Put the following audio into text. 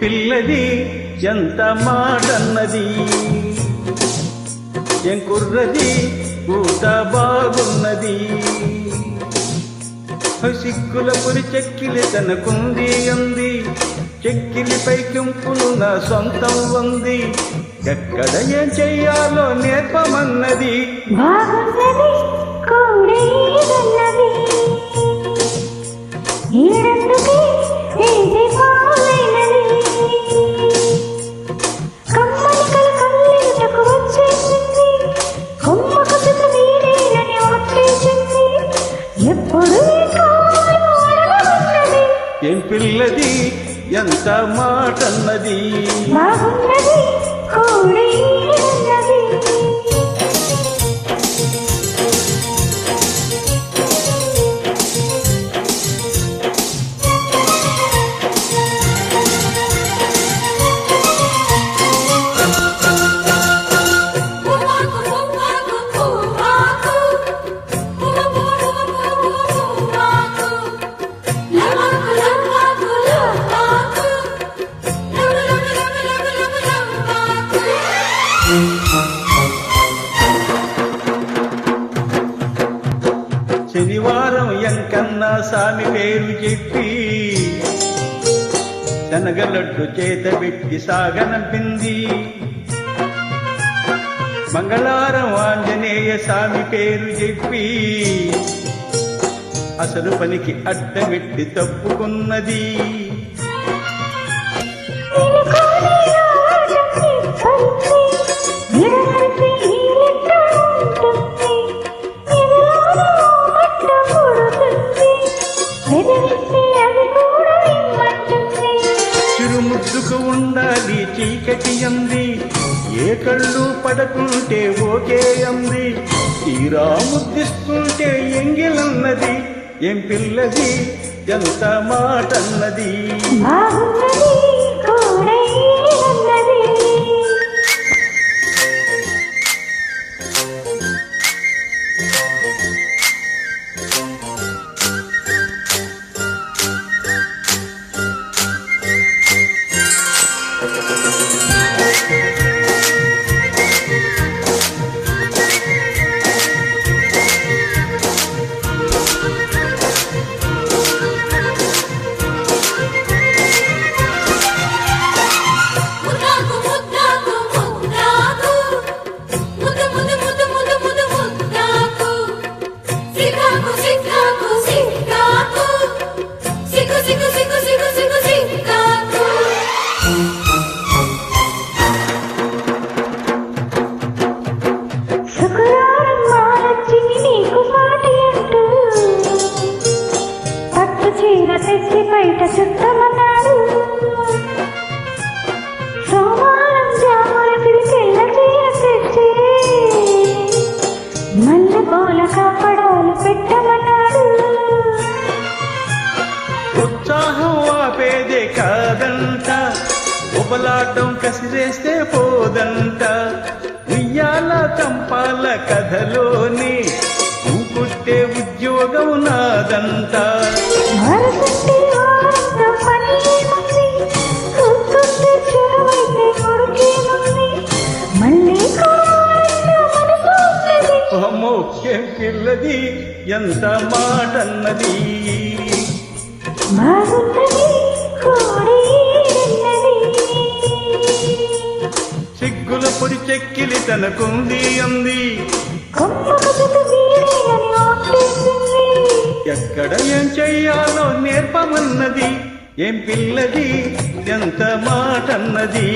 పిల్లది ఎంత మాటన్నది, ఏం కుర్రది ఊట బాగున్నది. సిక్కుల పురి చెక్కిలి తనకుంది అంది, చెక్కిలిపై కెంపులు నా సొంతం ఉంది. ఎక్కడ ఏం చెయ్యాలో నేర్పమన్నది. ఏం పిల్లది ఎంత మాటన్నది. శనివారం ఎంకన్నా సామి పేరు చెప్పి శనగలడ్డు చేత పెట్టి సాగనంపింది. మంగళవారం ఆంజనేయ స్వామి పేరు చెప్పి అసలు పనికి అడ్డమెట్టి తప్పుకున్నది. చిరుముద్దుకు ఉండాలి చీకటి అంది, ఏ కళ్ళు పడకుంటే ఓకే అంది. తీరా ముద్దిస్తుంటే ఎంగిలన్నది. ఏం పిల్లది ఎంత మాటన్నది. బయట చుట్టమన్నాడు. సోమారం జాముల పిలికెళ్ళ చీర తెచ్చి మల్లె పూల కాపడాలు పెట్టమన్నాడు. ఉత్సాహం ఆపేదే కాదంట, ఉపలాటం కసిరేస్తే పోదంట. ఉయ్యాల చంపాల కథలోని పుట్టే ఉద్యోగం నాదంట. అమ్మో ఏం పిల్లది ఎంత మాటన్నది. సిగ్గుల పొడి చెక్కిలి తనకుంది అంది, ఎక్కడ ఏం చెయ్యాలో నేర్పమన్నది. ఏం పిల్లది ఎంత మాటన్నది.